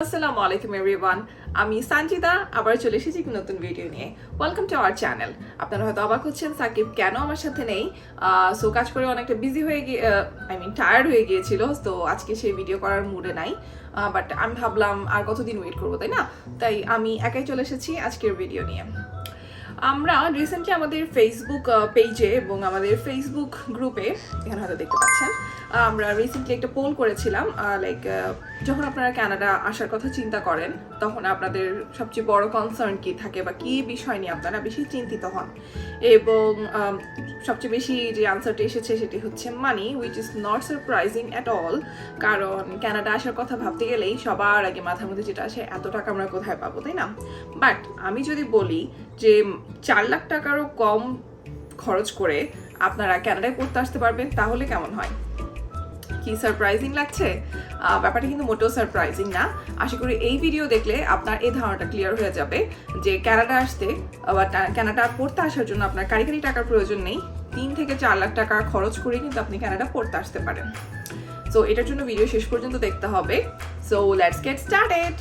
আসসালামু আলাইকুম এভরিওয়ান, আমি সানজিদা আবার চলে এসেছি নতুন ভিডিও নিয়ে। Welcome to our channel. আপনারা হয়তো অবাক হচ্ছেন সাকিব কেন আমার সাথে নেই। সো কাজ করে অনেকটা বিজি হয়ে গিয়ে টায়ার্ড হয়ে গিয়েছিল, তো আজকে সেই ভিডিও করার মুডে নাই। বাট আমি ভাবলাম আর কতদিন ওয়েট করবো, তাই না? তাই আমি একাই চলে এসেছি আজকের ভিডিও নিয়ে। আমরা রিসেন্টলি আমাদের ফেসবুক পেজে এবং আমাদের ফেসবুক গ্রুপে, এখানে হয়তো দেখতে পাচ্ছেন, আমরা রিসেন্টলি একটা পোল করেছিলাম লাইক যখন আপনারা কানাডা আসার কথা চিন্তা করেন তখন আপনাদের সবচেয়ে বড় কনসার্ন কি থাকে বা কী বিষয় নিয়ে আপনারা বেশি চিন্তিত হন, এবং সবচেয়ে বেশি যে আনসারটি এসেছে সেটি হচ্ছে money, which is not surprising at all. কারণ কানাডা আসার কথা ভাবতে গেলেই সবার আগে মাথার মধ্যে যেটা আসে, এত টাকা আমরা কোথায় পাবো, তাই না? বাট আমি যদি বলি যে 4 লাখ টাকারও কম খরচ করে আপনারা কানাডায় পড়তে আসতে পারবেন, তাহলে কেমন হয়? কি সারপ্রাইজিং লাগছে? ব্যাপারটা কিন্তু মোটেও সারপ্রাইজিং না। আশা করি এই ভিডিও দেখলে আপনার এই ধারণাটা ক্লিয়ার হয়ে যাবে যে কানাডা আসতে বা কানাডা পড়তে আসার জন্য আপনার কারিগরি টাকার প্রয়োজন নেই। 3 থেকে 4 লাখ টাকা খরচ করে কিন্তু আপনি কানাডা পড়তে আসতে পারেন। সো এটার জন্য ভিডিও শেষ পর্যন্ত দেখতে হবে। So let's get started.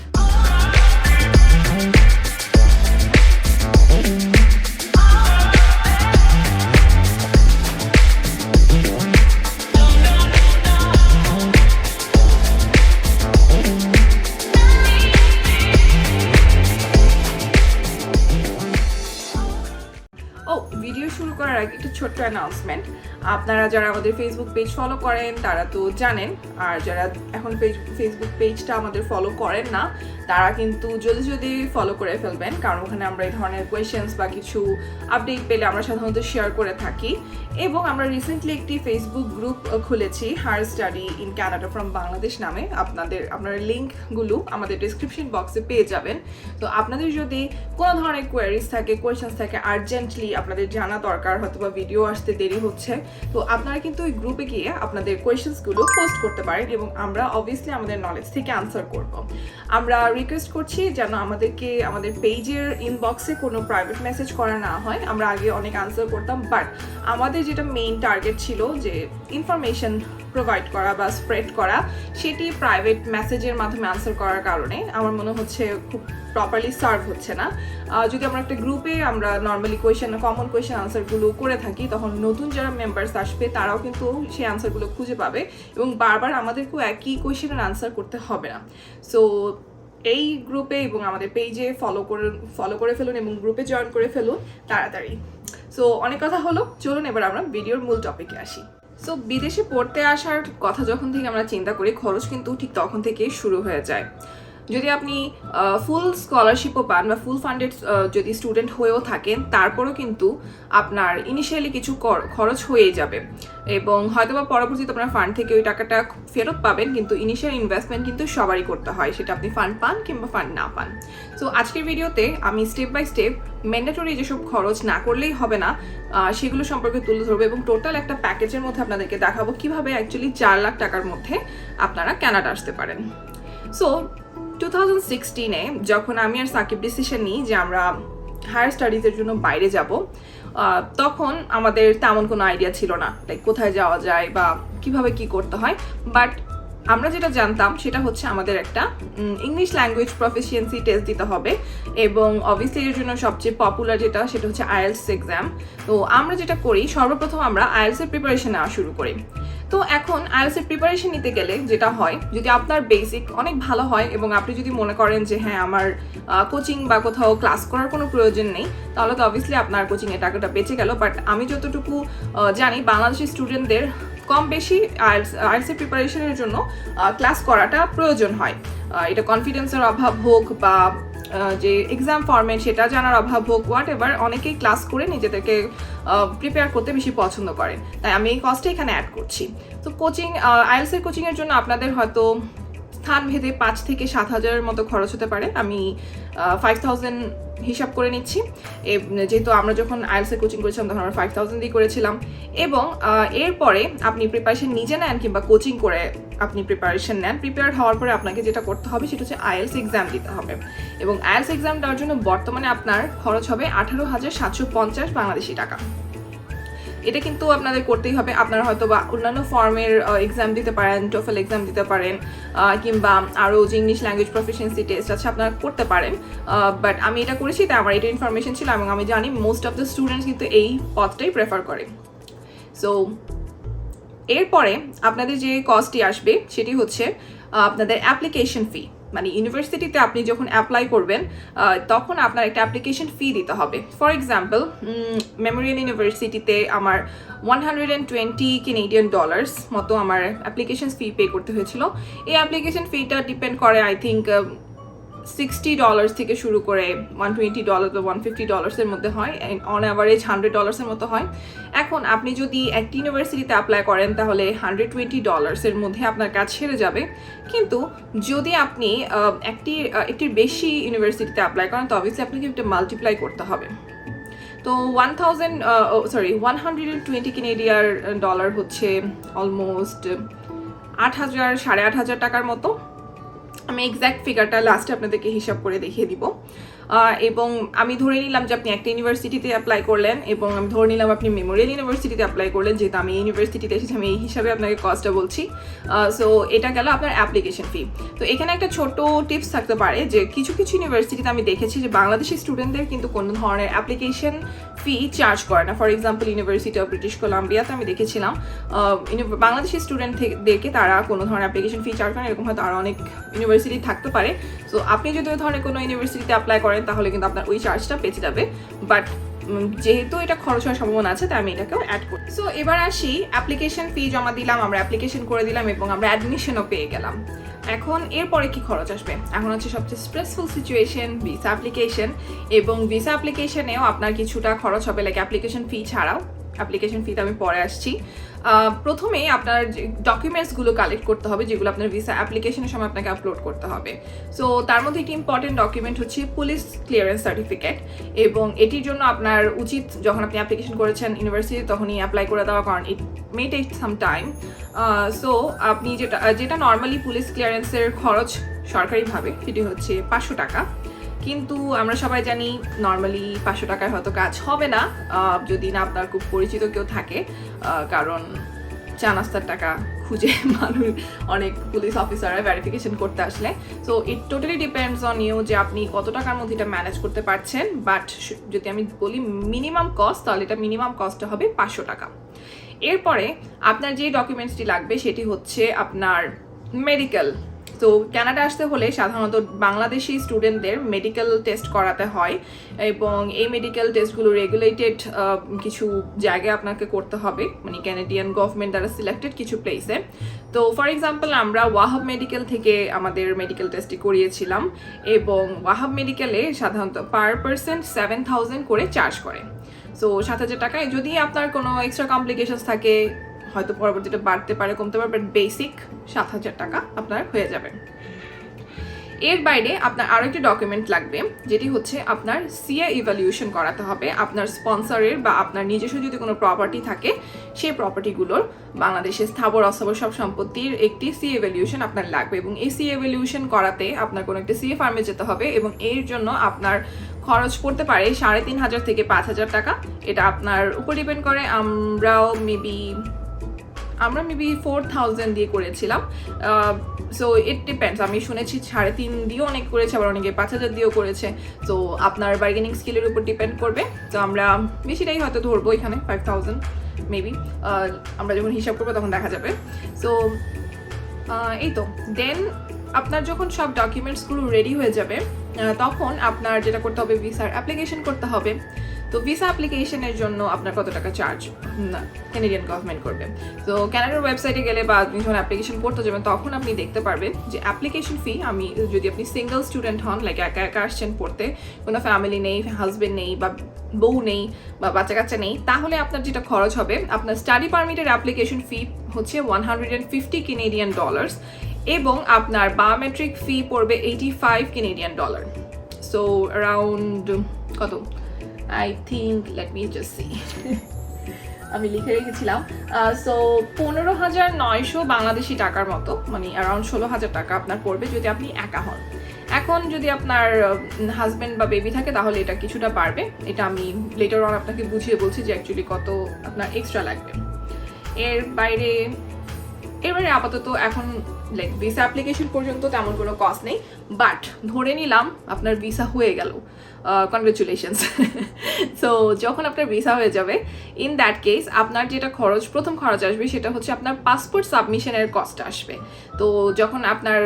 Video শুরু করার আগে একটা ছোট্ট অ্যানাউন্সমেন্ট। আপনারা যারা আমাদের ফেসবুক পেজ ফলো করেন তারা তো জানেন, আর যারা এখন ফেসবুক পেজটা আমাদের ফলো করেন না তারা কিন্তু জলদি জলদি ফলো করে ফেলবেন, কারণ ওখানে আমরা এই ধরনের কোয়েশ্চেন্স বা কিছু আপডেট পেলে আমরা সাধারণত শেয়ার করে থাকি। এবং আমরা রিসেন্টলি একটি ফেসবুক গ্রুপ খুলেছি, higher study in Canada from Bangladesh নামে। আপনারা লিঙ্কগুলো আমাদের ডিসক্রিপশন বক্সে পেয়ে যাবেন। তো আপনাদের যদি কোনো ধরনের কোয়ারিজ থাকে, কোয়েশ্চেন্স থাকে, আর্জেন্টলি আপনাদের জানা দরকার, হয়তো বা ভিডিও আসতে দেরি হচ্ছে, তো আপনারা কিন্তু ওই গ্রুপে গিয়ে আপনাদের কোয়েশ্চেন্সগুলো পোস্ট করতে পারেন এবং আমরা অবভিয়াসলি আমাদের নলেজ থেকে আনসার করব। আমরা রিকোয়েস্ট করছি যেন আমাদের পেজের ইনবক্সে কোনো প্রাইভেট মেসেজ করা না হয়। আমরা আগে অনেক আনসার করতাম, বাট আমাদের যেটা মেইন টার্গেট ছিল যে ইনফরমেশন প্রোভাইড করা বা স্প্রেড করা, সেটি প্রাইভেট মেসেজের মাধ্যমে আনসার করার কারণে আমার মনে হচ্ছে খুব প্রপারলি সার্ভ হচ্ছে না। যদি আমরা একটা গ্রুপে আমরা নর্মালি কমন কোয়েশ্চেন আনসারগুলো করে থাকি, তখন নতুন যারা মেম্বার্স আসবে তারাও কিন্তু সেই আনসারগুলো খুঁজে পাবে এবং বারবার আমাদেরকেও একই কোয়েশ্চেনের আনসার করতে হবে না। সো এই গ্রুপে এবং আমাদের পেজে ফলো করে ফেলুন এবং গ্রুপে জয়েন করে ফেলুন তাড়াতাড়ি। সো অনেক কথা হলো, চলুন এবার আমরা ভিডিওর মূল টপিকে আসি। সো বিদেশে পড়তে আসার কথা যখন থেকে আমরা চিন্তা করি, খরচ কিন্তু ঠিক তখন থেকেই শুরু হয়ে যায়। যদি আপনি ফুল স্কলারশিপও পান বা ফুল ফান্ডেড যদি স্টুডেন্ট হয়েও থাকেন, তারপরেও কিন্তু আপনার ইনিশিয়ালি কিছু খরচ হয়েই যাবে এবং হয়তো বা পরবর্তীতে আপনার ফান্ড থেকে ওই টাকাটা ফেরত পাবেন, কিন্তু ইনিশিয়াল ইনভেস্টমেন্ট কিন্তু সবারই করতে হয়, সেটা আপনি ফান্ড পান কিংবা ফান্ড না পান। সো আজকের ভিডিওতে আমি স্টেপ বাই স্টেপ ম্যান্ডেটরি যেসব খরচ না করলেই হবে না সেগুলো সম্পর্কে তুলে ধরবো এবং টোটাল একটা প্যাকেজের মধ্যে আপনাদেরকে দেখাবো কিভাবে অ্যাকচুয়ালি 4 লাখ টাকার মধ্যে আপনারা কানাডা আসতে পারেন। সো 2016-এ যখন আমি আর সাকিব ডিসিশন নিই যে আমরা হায়ার স্টাডিজের জন্য বাইরে যাব, তখন আমাদের তেমন কোনো আইডিয়া ছিল না লাইক কোথায় যাওয়া যায় বা কিভাবে কি করতে হয়। বাট আমরা যেটা জানতাম সেটা হচ্ছে আমাদের একটা ইংলিশ ল্যাঙ্গুয়েজ প্রফিসিয়েন্সি টেস্ট দিতে হবে এবং অবভিয়াসলি এর জন্য সবচেয়ে পপুলার সেটা হচ্ছে আইএলটিএস এক্সাম। তো আমরা যেটা করি, সর্বপ্রথম আমরা আইএলটিএস প্রিপারেশন নেওয়া শুরু করি। তো এখন আইএলটিএস প্রিপারেশন নিতে গেলে যেটা হয়, যদি আপনার বেসিক অনেক ভালো হয় এবং আপনি যদি মনে করেন যে হ্যাঁ আমার কোচিং বা কোথাও ক্লাস করার কোনো প্রয়োজন নেই, তাহলে তো অবভিয়াসলি আপনার কোচিংয়ের টাকাটা বেঁচে গেল। বাট আমি যতটুকু জানি, বাংলাদেশের স্টুডেন্টদের কম বেশি আইএলটিএস প্রিপারেশনের জন্য ক্লাস করাটা প্রয়োজন হয়। এটা কনফিডেন্সের অভাব হোক বা যে এক্সাম ফরম্যাট সেটা জানার অভাব হোক, হোয়াট এভার, অনেকেই ক্লাস করে নিজেদেরকে প্রিপেয়ার করতে বেশি পছন্দ করেন, তাই আমি এই কস্টটা এখানে অ্যাড করছি। তো আইএলটিএস কোচিংয়ের জন্য আপনাদের হয়তো স্থান ভেদে 5 থেকে 7 হাজারের মতো খরচ হতে পারে। আমি 5000 হিসাব করে নিচ্ছি, যেহেতু আমরা যখন আইএলটিএস কোচিং করেছিলাম তখন আমরা 5000 দিয়ে করেছিলাম। এবং এরপরে আপনি প্রিপারেশন নিজে নেন কিংবা কোচিং করে আপনি প্রিপারেশন নেন, প্রিপেয়ার হওয়ার পরে আপনাকে যেটা করতে হবে সেটা হচ্ছে আইএলটিএস এক্সাম দিতে হবে এবং আইএলটিএস এক্সাম দেওয়ার জন্য বর্তমানে আপনার খরচ হবে 18,750 বাংলাদেশি টাকা। এটা কিন্তু আপনাদের করতেই হবে। আপনারা হয়তো বা অন্যান্য ফর্মের এক্সাম দিতে পারেন, টোফেল এক্সাম দিতে পারেন, কিংবা আরও যে ইংলিশ ল্যাঙ্গুয়েজ প্রফিসিয়েন্সি টেস্ট আছে আপনারা করতে পারেন। বাট আমি এটা করেছি, তাই আমার এটা ইনফরমেশন ছিল এবং আমি জানি মোস্ট অফ দ্য স্টুডেন্টস কিন্তু এই পথটাই প্রেফার করে। সো এরপরে আপনাদের যে কস্টটি আসবে সেটি হচ্ছে আপনাদের অ্যাপ্লিকেশন ফি। মানে ইউনিভার্সিটিতে আপনি যখন অ্যাপ্লাই করবেন তখন আপনার একটা অ্যাপ্লিকেশন ফি দিতে হবে। ফর এক্সাম্পল, মেমোরিয়াল ইউনিভার্সিটিতে আমার $120 মতো আমার অ্যাপ্লিকেশন ফি পে করতে হয়েছিল। এই অ্যাপ্লিকেশন ফিটা ডিপেন্ড করে আই থিঙ্ক $60 থেকে শুরু করে $120 বা $150 মধ্যে হয়, অন অ্যাভারেজ $100 মতো হয়। এখন আপনি যদি একটি ইউনিভার্সিটিতে অ্যাপ্লাই করেন তাহলে $120 মধ্যে আপনার কাজ সেরে যাবে। কিন্তু যদি আপনি একটির বেশি ইউনিভার্সিটিতে অ্যাপ্লাই করেন তো অবভিয়াসলি আপনাকে একটা মাল্টিপ্লাই করতে হবে। তো 120 কানাডিয়ান ডলার হচ্ছে অলমোস্ট 8,000 8,500 টাকার মতো। আমি এক্স্যাক্ট ফিগারটা লাস্টে আপনাদেরকে হিসাব করে দেখিয়ে দিব। এবং আমি ধরে নিলাম যে আপনি একটা ইউনিভার্সিটিতে অ্যাপ্লাই করলেন এবং আমি ধরে নিলাম আপনি মেমোরিয়াল ইউনিভার্সিটিতে অ্যাপ্লাই করলেন, যেহেতু আমি ইউনিভার্সিটিতে এসেছি আমি এই হিসাবে আপনাকে কস্টটা বলছি। সো এটা গেল আপনার অ্যাপ্লিকেশন ফি। তো এখানে একটা ছোট টিপস থাকতে পারে যে কিছু কিছু ইউনিভার্সিটিতে আমি দেখেছি যে বাংলাদেশি স্টুডেন্টদের কিন্তু কোনো ধরনের অ্যাপ্লিকেশন ফি চার্জ করে না। For example, university of British কলাম্বিয়াতে আমি দেখেছিলাম বাংলাদেশি স্টুডেন্টদেরকে তারা কোনো ধরনের অ্যাপ্লিকেশন ফি চার্জ করে না। এরকম হয়তো আরও অনেক ইউনিভার্সিটি থাকতে পারে। সো আপনি যদি ওই ধরনের কোনো ইউনিভার্সিটিতে অ্যাপ্লাই করেন তাহলে কিন্তু আপনার ওই চার্জটা বেঁচে যাবে। বাট যেহেতু এটা খরচ হওয়ার সম্ভাবনা আছে তাই আমি এটাকেও অ্যাড করি। সো এবার আসি, অ্যাপ্লিকেশন ফি জমা দিলাম, আমরা অ্যাপ্লিকেশন করে দিলাম এবং আমরা অ্যাডমিশনও পেয়ে গেলাম। এখন এরপরে কি খরচ আসবে? এখন হচ্ছে সবচেয়ে স্ট্রেসফুল সিচুয়েশন, ভিসা অ্যাপ্লিকেশন। এবং ভিসা অ্যাপ্লিকেশনেও আপনার কিছুটা খরচ হবে, লাইক অ্যাপ্লিকেশন ফি ছাড়াও। অ্যাপ্লিকেশন ফিতে আমি পরে আসছি। প্রথমে আপনার যে ডকুমেন্টসগুলো কালেক্ট করতে হবে যেগুলো আপনার ভিসা অ্যাপ্লিকেশনের সময় আপনাকে আপলোড করতে হবে। সো তার মধ্যে একটি ইম্পর্টেন্ট ডকুমেন্ট হচ্ছে পুলিশ ক্লিয়ারেন্স সার্টিফিকেট। এবং এটির জন্য আপনার উচিত যখন আপনি অ্যাপ্লিকেশন করেছেন ইউনিভার্সিটি তখনই অ্যাপ্লাই করে দেওয়া, কারণ it may take some time. So আপনি যেটা নর্মালি পুলিশ ক্লিয়ারেন্সের খরচ সরকারিভাবে সেটি হচ্ছে 500 টাকা। কিন্তু আমরা সবাই জানি নর্মালি 500 টাকায় হয়তো কাজ হবে না যদি না আপনার খুব পরিচিত কেউ থাকে, কারণ চা নাস্তার টাকা খুঁজে মানুষ অনেক পুলিশ অফিসাররা ভেরিফিকেশন করতে আসলে। So it totally depends on you যে আপনি কত টাকার মধ্যে এটা ম্যানেজ করতে পারছেন। বাট যদি আমি বলি মিনিমাম কস্ট, তাহলে এটা মিনিমাম কস্টটা হবে 500 টাকা। এরপরে আপনার যে ডকুমেন্টসটি লাগবে সেটি হচ্ছে আপনার মেডিকেল। তো কানাডা আসতে হলে সাধারণত বাংলাদেশি স্টুডেন্টদের মেডিকেল টেস্ট করাতে হয় এবং এই মেডিকেল টেস্টগুলো রেগুলেটেড কিছু জায়গায় আপনাকে করতে হবে, মানে ক্যানাডিয়ান গভর্নমেন্ট দ্বারা সিলেক্টেড কিছু প্লেসে। তো ফর এক্সাম্পল, আমরা ওয়াহাব মেডিকেল থেকে আমাদের মেডিকেল টেস্টটি করিয়েছিলাম এবং ওয়াহাব মেডিকেলে সাধারণত পার পার্সন 7,000 করে চার্জ করে। সো 7,000 টাকায় যদি আপনার কোনো এক্সট্রা কমপ্লিকেশনস থাকে হয়তো পরবর্তীতে বাড়তে পারে কমতে পারে, বাট বেসিক 7,000 টাকা আপনার হয়ে যাবে। এর বাইরে আপনার আরও একটি ডকুমেন্ট লাগবে যেটি হচ্ছে আপনার সিএ ইভ্যালুয়েশন করাতে হবে। আপনার স্পন্সরের বা আপনার নিজস্ব যদি কোনো প্রপার্টি থাকে সেই প্রপার্টিগুলোর বাংলাদেশে স্থাবর অস্থাবর সব সম্পত্তির একটি সিএ ইভ্যালুয়েশন আপনার লাগবে এবং এই সিএ ইভ্যালুয়েশন করাতে আপনার কোনো একটা সিএ ফার্মে যেতে হবে এবং এর জন্য আপনার খরচ পড়তে পারে 3,500 থেকে 5,000 টাকা। এটা আপনার উপর ডিপেন্ড করে। আমরা মেবি 4,000 দিয়ে করেছিলাম। So it depends. আমি শুনেছি 3,500 দিয়েও অনেক করেছে, আবার অনেকে 5,000 দিয়েও করেছে। সো আপনার বার্গেনিং স্কিলের উপর ডিপেন্ড করবে। তো আমরা বেশিটাই হয়তো ধরবো এখানে 5,000 মেবি। আমরা যখন হিসাব করবো তখন দেখা যাবে। সো এই তো দেন আপনার যখন সব ডকুমেন্টসগুলো রেডি হয়ে যাবে তখন আপনার যেটা করতে হবে ভিসার অ্যাপ্লিকেশন করতে হবে। তো ভিসা অ্যাপ্লিকেশনের জন্য আপনার কত টাকা চার্জ ক্যানাডিয়ান গভর্নমেন্ট করবে। তো ক্যানাডার ওয়েবসাইটে গেলে বা আপনি যখন অ্যাপ্লিকেশন করতে যাবেন তখন আপনি দেখতে পারবেন যে অ্যাপ্লিকেশন ফি, যদি আপনি সিঙ্গেল স্টুডেন্ট হন, লাইক একা একা আসছেন পড়তে, কোনো ফ্যামিলি নেই, হাজবেন্ড নেই বা বউ নেই বা বাচ্চা কাচ্চা নেই, তাহলে আপনার যেটা খরচ হবে আপনার স্টাডি পারমিটের অ্যাপ্লিকেশন ফি হচ্ছে $150 কানাডিয়ান এবং আপনার বায়োমেট্রিক ফি পড়বে $85 সো অ্যারাউন্ড কত, I think, let me just see. আমি লিখে রেখেছিলাম। সো 15,900 বাংলাদেশি টাকার মতো, মানে অ্যারাউন্ড 16,000 টাকা আপনার পড়বে যদি আপনি একা হন। এখন যদি আপনার হাজব্যান্ড বা বেবি থাকে তাহলে এটা কিছুটা বাড়বে, এটা আমি লেটার অন আপনাকে বুঝিয়ে বলছি যে অ্যাকচুয়ালি কত আপনার এক্সট্রা লাগবে। এর বাইরে আপাতত এখন লাইক ভিসা অ্যাপ্লিকেশন পর্যন্ত তেমন কোনো কস্ট নেই, বাট ধরে নিলাম আপনার ভিসা হয়ে গেল, কনগ্রাচুলেশনস। সো যখন আপনার ভিসা হয়ে যাবে, ইন দ্যাট কেস আপনার যেটা প্রথম খরচ আসবে সেটা হচ্ছে আপনার পাসপোর্ট সাবমিশনের কস্ট আসবে। তো যখন আপনার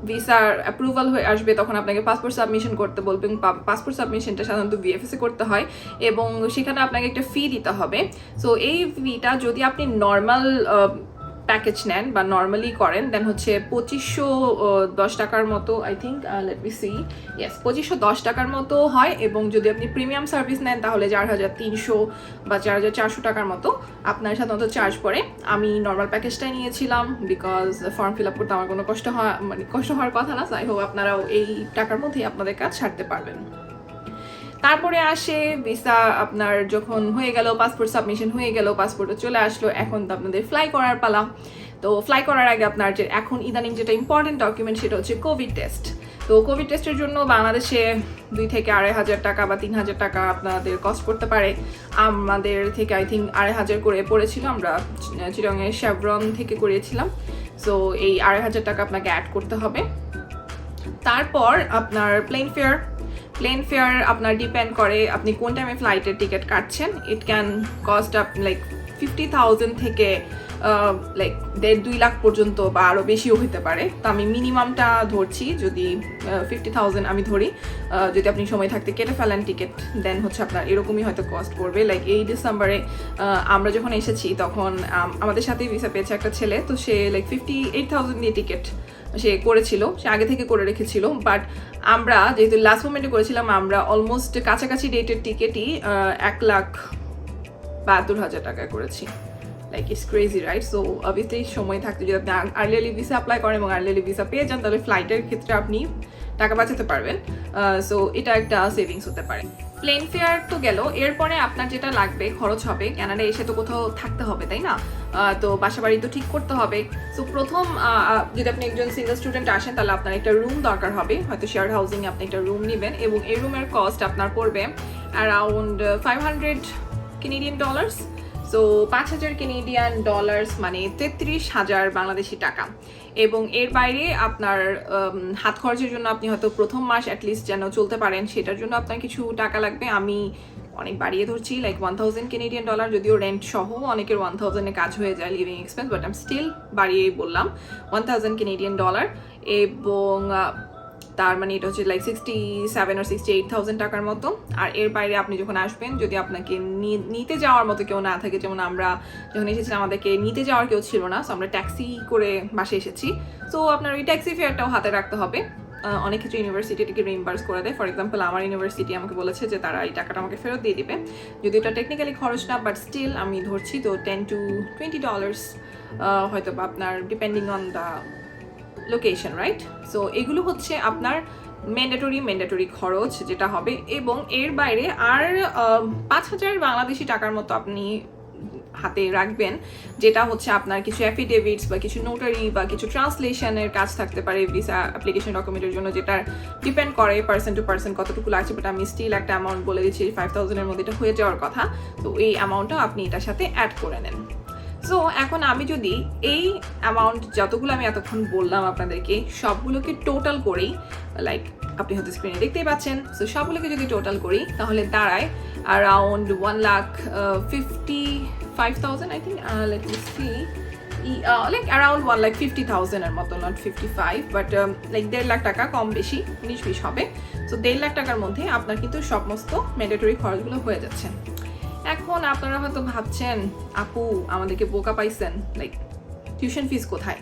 ভিসার অ্যাপ্রুভাল হয়ে আসবে তখন আপনাকে পাসপোর্ট সাবমিশন করতে বলবেন। পাসপোর্ট সাবমিশনটা সাধারণত VFS করতে হয় এবং সেখানে আপনাকে একটা ফি দিতে হবে। সো এই ফিটা যদি আপনি নর্মাল প্যাকেজ নেন বা নর্মালি করেন দেন হচ্ছে 2510 টাকার মতো, I think, let me see, yes 2510 টাকার মতো হয়। এবং যদি আপনি প্রিমিয়াম সার্ভিস নেন তাহলে 4300 বা 4400 টাকার মতো আপনার সাধারণত চার্জ পড়ে। আমি নর্মাল প্যাকেজটাই নিয়েছিলাম বিকজ ফর্ম ফিল আপ করতে আমার কোনো কষ্ট হওয়ার কথা না। আই হোপ আপনারাও এই টাকার মধ্যেই আপনাদের কাজ ছাড়তে পারবেন। তারপরে আসে ভিসা আপনার যখন হয়ে গেল, পাসপোর্ট সাবমিশন হয়ে গেল, পাসপোর্টও চলে আসলো, এখন তো আপনাদের ফ্লাই করার পালা। তো ফ্লাই করার আগে আপনার যে এখন ইদানিং যেটা ইম্পর্টেন্ট ডকুমেন্ট সেটা হচ্ছে কোভিড টেস্ট। তো কোভিড টেস্টের জন্য বাংলাদেশে 2 থেকে 2500 টাকা বা 3000 টাকা আপনাদের কস্ট করতে পারে। আমাদের থেকে আই থিঙ্ক 2500 করে পড়েছিল, আমরা চিটাগংয়ের শেভরন থেকে করিয়েছিলাম। সো এই 2500 টাকা আপনাকে অ্যাড করতে হবে। তারপর আপনার প্লেন ফেয়ার আপনার ডিপেন্ড করে আপনি কোন টাইমে ফ্লাইটের টিকিট কাটছেন। It can cost up like 50,000 থেকে লাইক 1.5-2 লাখ পর্যন্ত বা আরও বেশিও হতে পারে। তো আমি মিনিমামটা ধরছি, যদি 50,000 আমি ধরি, যদি আপনি সময় থাকতে কেটে ফেলেন টিকিট দেন হচ্ছে আপনার এরকমই হয়তো কস্ট পড়বে। লাইক এই ডিসেম্বরে আমরা যখন এসেছি তখন আমাদের সাথেই ভিসা পেয়েছে একটা ছেলে, তো সে লাইক 58,000 দিয়ে টিকিট সে করেছিল, সে আগে থেকে করে রেখেছিল। বাট আমরা যেহেতু লাস্ট মোমেন্টে করেছিলাম, আমরা অলমোস্ট কাছাকাছি ডেটের টিকিটই 1,72,000 টাকায় করেছি। Like it's crazy, right? So obviously সময় থাকতে যদি আপনি আর্লিয়ারলি ভিসা অ্যাপ্লাই করেন এবং আর্লিয়ারলি ভিসা পেয়ে যান তাহলে ফ্লাইটের ক্ষেত্রে আপনি টাকা বাঁচাতে পারবেন। সো এটা একটা সেভিংস হতে পারে। প্লেন ফেয়ার তো গেল, এরপরে আপনার যেটা লাগবে খরচ হবে, কানাডায় এসে তো কোথাও থাকতে হবে, তাই না? তো বাসা বাড়ি তো ঠিক করতে হবে। সো প্রথম যদি আপনি একজন সিঙ্গেল স্টুডেন্ট আসেন তাহলে আপনার একটা রুম দরকার হবে, হয়তো শেয়ার হাউসিংয়ে আপনি একটা রুম নেবেন এবং এই রুমের কস্ট আপনার পড়বে around 500 Canadian dollars। So 5,000 Canadian dollars মানে 33,000 বাংলাদেশি টাকা। এবং এর বাইরে আপনার হাত খরচের জন্য আপনি হয়তো প্রথম মাস অ্যাটলিস্ট যেন চলতে পারেন সেটার জন্য আপনার কিছু টাকা লাগবে। আমি অনেক বাড়িয়ে ধরছি, লাইক 1,000 Canadian dollar, যদিও রেন্ট সহ অনেকের 1,000-এ কাজ হয়ে যায় লিভিং এক্সপেন্স, বাট আমি স্টিল বাড়িয়েই বললাম 1,000 Canadian dollar। এবং তার মানে এটা হচ্ছে লাইক 67 or 68,000 টাকার মতো। আর এর বাইরে আপনি যখন আসবেন, যদি আপনাকে নিতে যাওয়ার মতো কেউ না থাকে, যেমন আমরা যখন এসেছিলাম আমাদেরকে নিতে যাওয়ার কেউ ছিল না, সো আমরা ট্যাক্সি করে বাসে এসেছি। সো আপনার ওই ট্যাক্সি ফেয়ারটাও হাতে রাখতে হবে। অনেক ক্ষেত্রে ইউনিভার্সিটি থেকে রিইম্বার্স করে দেয়। ফর এক্সাম্পল আমার ইউনিভার্সিটি আমাকে বলেছে যে তারা এই টাকাটা আমাকে ফেরত দিয়ে দিবে, যদি এটা টেকনিক্যালি খরচ না, বাট স্টিল আমি ধরছি তো $10 to $20 হয়তো বা আপনার depending on the location, right? So এগুলো হচ্ছে আপনার ম্যান্ডেটরি খরচ যেটা হবে। এবং এর বাইরে আর 5,000 বাংলাদেশি টাকার মতো আপনি হাতে রাখবেন, যেটা হচ্ছে আপনার কিছু অ্যাফিডেভিটস বা কিছু নোটারি বা কিছু ট্রান্সলেশনের কাজ থাকতে পারে ভিসা অ্যাপ্লিকেশন ডকুমেন্টের জন্য, যেটা ডিপেন্ড করে পার্সন টু পার্সন কতটুকু লাগছে। বাট আমি স্টিল একটা অ্যামাউন্ট বলে দিচ্ছি, 5,000-এর মধ্যে এটা হয়ে যাওয়ার কথা। তো এই অ্যামাউন্টটা আপনি এটার সাথে অ্যাড করে নেন। সো এখন আমি যদি এই অ্যামাউন্ট যতগুলো আমি এতক্ষণ বললাম আপনাদেরকে সবগুলোকে টোটাল করি, লাইক আপনি হয়তো স্ক্রিনে দেখতেই পাচ্ছেন, সো সবগুলোকে যদি টোটাল করি তাহলে দাঁড়ায় around 1,55,000, I think, let me see, like around 1,50,000-এর মতো, নট 55, বাট লাইক 1.5 লাখ টাকা, কম বেশি 19-20 হবে। সো 1.5 লাখ টাকার মধ্যে আপনার কিন্তু সমস্ত ম্যান্ডেটরি খরচগুলো হয়ে যাচ্ছে। এখন আপনারা হয়তো ভাবছেন, আপু আমাদেরকে বোকা পাইছেন, লাইক টিউশন ফিস কোথায়?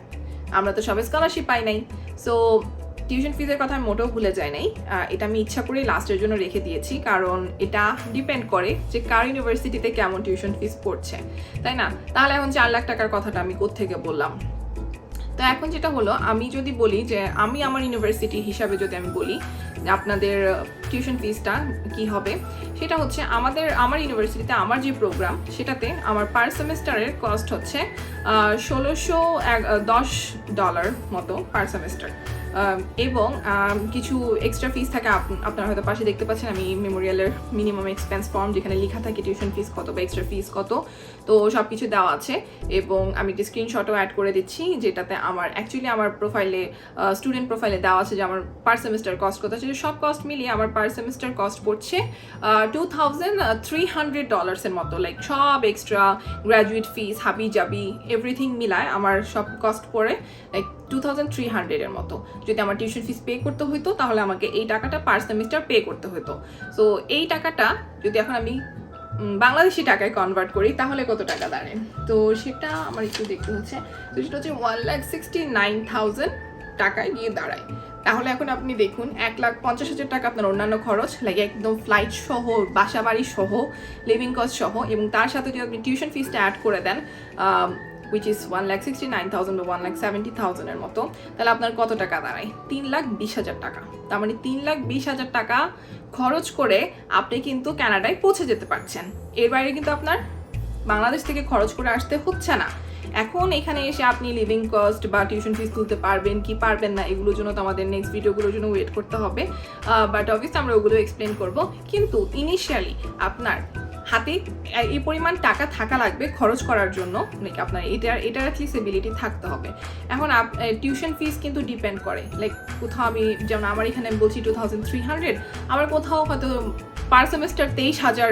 আমরা তো সবাই স্কলারশিপ পাই নাই। সো টিউশন ফিসের কথা আমি মোটেও ভুলে যাই নাই, এটা আমি ইচ্ছা করে লাস্টের জন্য রেখে দিয়েছি, কারণ এটা ডিপেন্ড করে যে কার ইউনিভার্সিটিতে কেমন টিউশন ফিস পড়ছে, তাই না? তাহলে এখন 4 লাখ টাকার কথাটা আমি কোত্থেকে বললাম? তো এখন যেটা হলো, আমি যদি বলি যে আমি আমার ইউনিভার্সিটি হিসাবে যদি আমি বলি আপনাদের টিউশন ফিসটা কি হবে, সেটা হচ্ছে আমার ইউনিভার্সিটিতে আমার যে প্রোগ্রাম সেটাতে আমার পার সেমেস্টারের কস্ট হচ্ছে $1,610 মতো পার সেমেস্টার। এবং কিছু এক্সট্রা ফিস থাকে। আপনারা হয়তো পাশে দেখতে পাচ্ছেন আমি মেমোরিয়ালের মিনিমাম এক্সপেন্স ফর্ম, যেখানে লেখা থাকে টিউশন ফিস কত বা এক্সট্রা ফিস কত, তো সব কিছু দেওয়া আছে। এবং আমি একটি স্ক্রিনশটও অ্যাড করে দিচ্ছি, যেটাতে আমার অ্যাকচুয়ালি আমার প্রোফাইলে স্টুডেন্ট প্রোফাইলে দেওয়া আছে যে আমার পার সেমিস্টার কস্ট কত আছে। সব কস্ট মিলিয়ে আমার পার সেমিস্টার কস্ট পড়ছে $2,300 মতো, লাইক সব এক্সট্রা গ্র্যাজুয়েট ফিস হাবি জাবি এভরিথিং মিলায় আমার সব কস্ট পড়ে লাইক 2,300 মতো। যদি আমার টিউশন ফিস পে করতে হতো তাহলে আমাকে এই টাকাটা পার সেমিস্টার পে করতে হতো। সো এই টাকাটা যদি এখন আমি বাংলাদেশি টাকায় কনভার্ট করি তাহলে কত টাকা দাঁড়ায়, তো সেটা আমার একটু দেখতে হচ্ছে। তো সেটা হচ্ছে 1,69,000 টাকায় গিয়ে দাঁড়ায়। তাহলে এখন আপনি দেখুন 1,50,000 টাকা আপনার অন্যান্য খরচ, লাগে একদম ফ্লাইট সহ, বাসা বাড়ি সহ, লিভিং কস্ট সহ, এবং তার সাথে যদি আপনি টিউশন ফিসটা অ্যাড করে দেন which is 1,69,000 বা 1,70,000 এর মতো, তাহলে আপনার কত টাকা দাঁড়ায়? 3,20,000 টাকা। তার মানে 3,20,000 টাকা খরচ করে আপনি কিন্তু কানাডায় পৌঁছে যেতে পারছেন। এর বাইরে কিন্তু আপনার বাংলাদেশ থেকে খরচ করে আসতে হচ্ছে না। এখন এখানে এসে আপনি লিভিং কস্ট বা টিউশন ফিস তুলতে পারবেন কি পারবেন না, এগুলোর জন্য তো আমাদের নেক্সট ভিডিওগুলোর জন্য ওয়েট করতে হবে, বাট অবভিয়াসলি আমরা ওগুলো এক্সপ্লেন করব। কিন্তু ইনিশিয়ালি আপনার হাতে এই পরিমাণ টাকা থাকা লাগবে খরচ করার জন্য, লাইক আপনার এটার অ্যাটলিস্ট এবিলিটি থাকতে হবে। এখন টিউশন ফিস কিন্তু ডিপেন্ড করে, লাইক কোথাও আমি যেমন আমার এখানে বলছি 2,300, আবার কোথাও হয়তো পার সেমিস্টার 23,000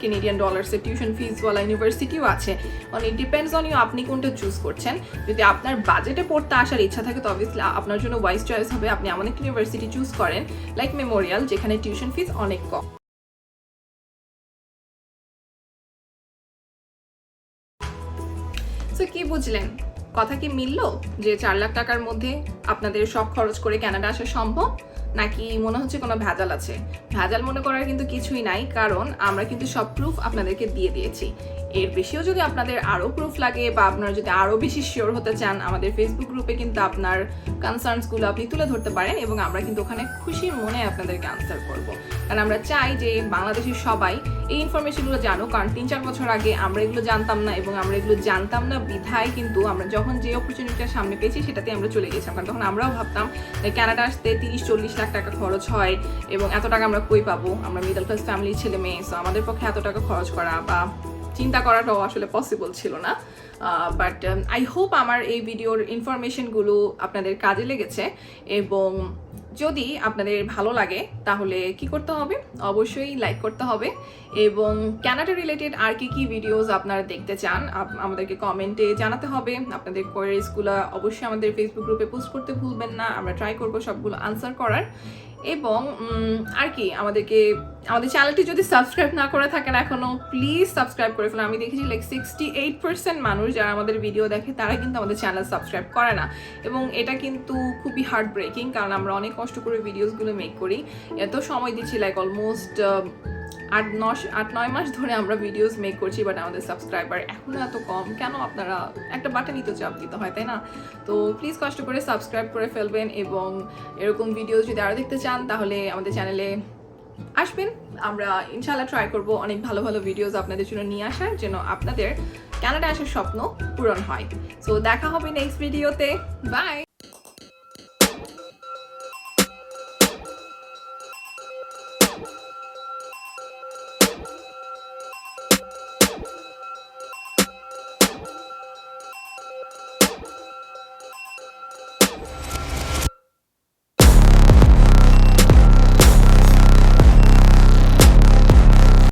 কেনেডিয়ান ডলার্সের টিউশন ফিসওয়ালা ইউনিভার্সিটিও আছে। মানে ইট ডিপেন্ডস অন ইউ, আপনি কোনটা চুজ করছেন। যদি আপনার বাজেটে পড়তে আসার ইচ্ছা থাকে তো অবভিয়াসলি আপনার জন্য ওয়াইজ চয়েস হবে আপনি এমন একটা ইউনিভার্সিটি চুজ করেন লাইক মেমোরিয়াল, যেখানে টিউশন ফিস অনেক কম। তো কি বুঝলেন? কথা কি মিলল যে 4 লাখ টাকার মধ্যে আপনাদের সব খরচ করে কানাডা আসা সম্ভব, নাকি মনে হচ্ছে কোনো ভেজাল আছে? ভেজাল মনে করার কিন্তু কিছুই নাই, কারণ আমরা কিন্তু সব প্রুফ আপনাদেরকে দিয়ে দিয়েছি। এর বেশিও যদি আপনাদের আরও প্রুফ লাগে বা আপনারা যদি আরও বেশি শিওর হতে চান, আমাদের ফেসবুক গ্রুপে কিন্তু আপনার কনসার্নসগুলো আপনি তুলে ধরতে পারেন এবং আমরা কিন্তু ওখানে খুশির মনে আপনাদেরকে আনসার করব। কারণ আমরা চাই যে বাংলাদেশের সবাই এই ইনফরমেশনগুলো জানুক, কারণ 3-4 বছর আগে আমরা এগুলো জানতাম না, এবং আমরা এগুলো জানতাম না বিধায় কিন্তু আমরা যখন যে অপরচুনিটিটা সামনে পেয়েছি সেটাতে আমরা চলে গেছিলাম। কারণ তখন আমরাও ভাবতাম কানাডা আসতে 30-40 লাখ টাকা খরচ হয় এবং এত টাকা আমরা কই পাবো, আমরা মিডল ক্লাস ফ্যামিলির ছেলে মেয়ে, সো আমাদের পক্ষে এত টাকা খরচ করা বা চিন্তা করাটাও আসলে পসিবল ছিল না। বাট আই হোপ আমার এই ভিডিওর ইনফরমেশনগুলো আপনাদের কাজে লেগেছে, এবং যদি আপনাদের ভালো লাগে তাহলে কি করতে হবে? অবশ্যই লাইক করতে হবে, এবং কানাডা রিলেটেড আর কি ভিডিওস আপনারা দেখতে চান আমাদেরকে কমেন্টে জানাতে হবে। আপনাদের কোয়েরিজগুলো অবশ্যই আমাদের ফেসবুক গ্রুপে পোস্ট করতে ভুলবেন না, আমরা ট্রাই করব সবগুলো আনসার করার। এবং আর কি আমাদের চ্যানেলটি যদি সাবস্ক্রাইব না করে থাকেন এখনও, প্লিজ সাবস্ক্রাইব করে ফেলুন। আমি দেখেছি লাইক 68% মানুষ যারা আমাদের ভিডিও দেখে তারা কিন্তু আমাদের চ্যানেল সাবস্ক্রাইব করে না, এবং এটা কিন্তু খুবই হার্ট ব্রেকিং, কারণ আমরা অনেক কষ্ট করে ভিডিওসগুলো মেক করি, এত সময় দিচ্ছি, লাইক অলমোস্ট 8-9 মাস ধরে আমরা ভিডিওস মেক করছি, বাট আমাদের সাবস্ক্রাইবার এখনও এত কম কেন? আপনারা একটা বাটনই তো চাপ দিতে হয়, তাই না? তো প্লিজ কষ্ট করে সাবস্ক্রাইব করে ফেলবেন, এবং এরকম ভিডিওস যদি আরও দেখতে চান তাহলে আমাদের চ্যানেলে আসবেন। আমরা ইনশাআল্লাহ ট্রাই করব অনেক ভালো ভালো ভিডিওস আপনাদের জন্য নিয়ে আসার, যেন আপনাদের কানাডা আসার স্বপ্ন পূরণ হয়। সো দেখা হবে নেক্সট ভিডিওতে, বাই।